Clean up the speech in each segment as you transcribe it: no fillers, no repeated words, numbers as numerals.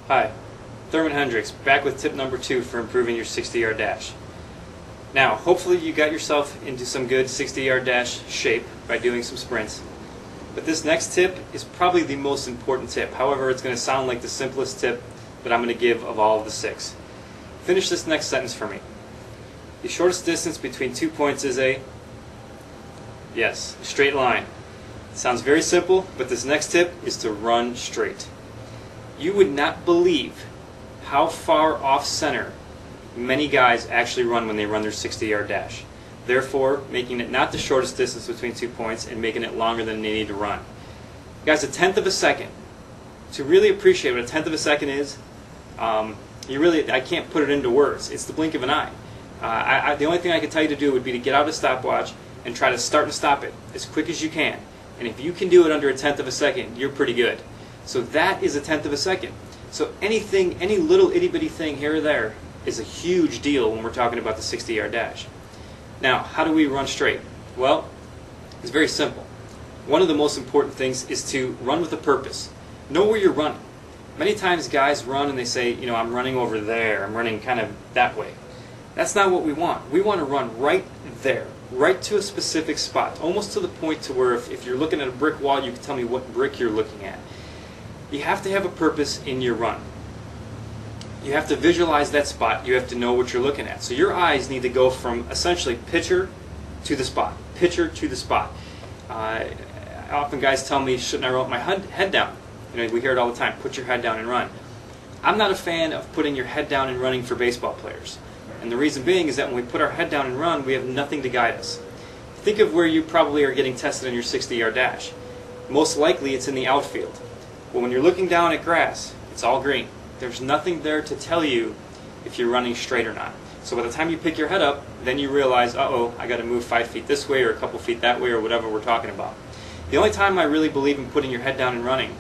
Hi, Thurman Hendricks, back with tip number 2 for improving your 60-yard dash. Now, hopefully you got yourself into some good 60-yard dash shape by doing some sprints. But this next tip is probably the most important tip. However, it's going to sound like the simplest tip that I'm going to give of all of the 6. Finish this next sentence for me. The shortest distance between 2 points is a straight line. It sounds very simple, but this next tip is to run straight. You would not believe how far off center many guys actually run when they run their 60-yard dash. Therefore, making it not the shortest distance between 2 points and making it longer than they need to run. Guys, a tenth of a second. To really appreciate what a tenth of a second is, I can't put it into words. It's the blink of an eye. The only thing I could tell you to do would be to get out a stopwatch and try to start and stop it as quick as you can. And if you can do it under a tenth of a second, you're pretty good. So that is a tenth of a second. So any little itty-bitty thing here or there is a huge deal when we're talking about the 60-yard dash. Now, how do we run straight? Well, it's very simple. One of the most important things is to run with a purpose. Know where you're running. Many times guys run and they say, I'm running over there, I'm running kind of that way. That's not what we want. We want to run right there, right to a specific spot, almost to the point to where if you're looking at a brick wall, you can tell me what brick you're looking at. You have to have a purpose in your run. You have to visualize that spot. You have to know what you're looking at. So your eyes need to go from essentially pitcher to the spot, pitcher to the spot. Often guys tell me, shouldn't I roll my head down? We hear it all the time, put your head down and run. I'm not a fan of putting your head down and running for baseball players. And the reason being is that when we put our head down and run, we have nothing to guide us. Think of where you probably are getting tested on your 60-yard dash. Most likely it's in the outfield. Well, when you're looking down at grass, it's all green. There's nothing there to tell you if you're running straight or not. So by the time you pick your head up, then you realize, uh-oh, I got to move 5 feet this way or a couple feet that way or whatever we're talking about. The only time I really believe in putting your head down and running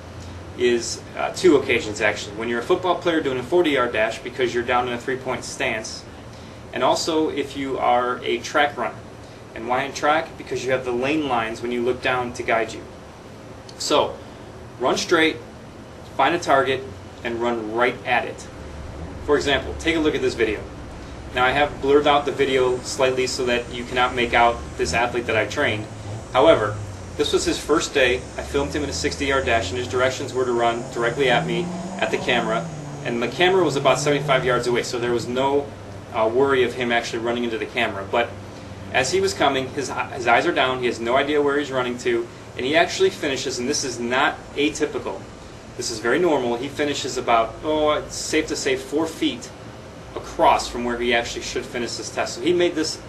is 2 occasions actually. When you're a football player doing a 40-yard dash because you're down in a 3-point stance, and also if you are a track runner. And why in track? Because you have the lane lines when you look down to guide you. So, run straight, find a target, and run right at it. For example, take a look at this video. Now I have blurred out the video slightly so that you cannot make out this athlete that I trained. However, this was his first day. I filmed him in a 60-yard dash and his directions were to run directly at me, at the camera. And the camera was about 75 yards away, so there was no worry of him actually running into the camera. But as he was coming, his eyes are down, he has no idea where he's running to, and he actually finishes, and this is not atypical, this is very normal, he finishes about, it's safe to say 4 feet across from where he actually should finish this test. So he made this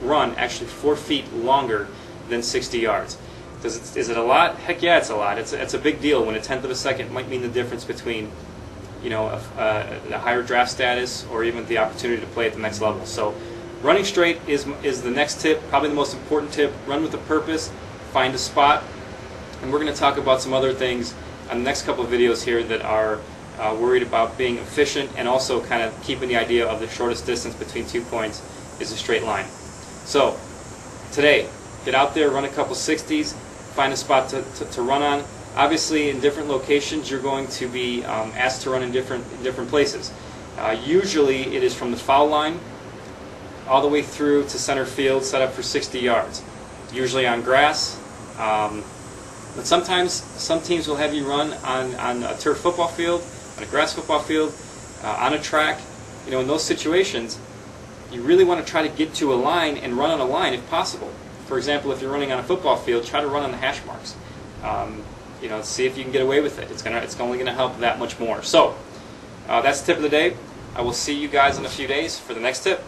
run actually 4 feet longer than 60 yards. Is it a lot? Heck yeah, it's a lot. It's a big deal when a tenth of a second might mean the difference between a higher draft status or even the opportunity to play at the next level. So running straight is the next tip, probably the most important tip. Run with a purpose, find a spot, and we're going to talk about some other things on the next couple of videos here that are worried about being efficient and also kind of keeping the idea of the shortest distance between 2 points is a straight line. So today, get out there, run a couple 60s, find a spot to run on. Obviously, in different locations, you're going to be asked to run in different places. Usually, it is from the foul line all the way through to center field, set up for 60 yards. Usually on grass, but sometimes some teams will have you run on a turf football field, on a grass football field, on a track. In those situations, you really want to try to get to a line and run on a line if possible. For example, if you're running on a football field, try to run on the hash marks. See if you can get away with it. It's only going to help that much more. So, that's the tip of the day. I will see you guys in a few days for the next tip.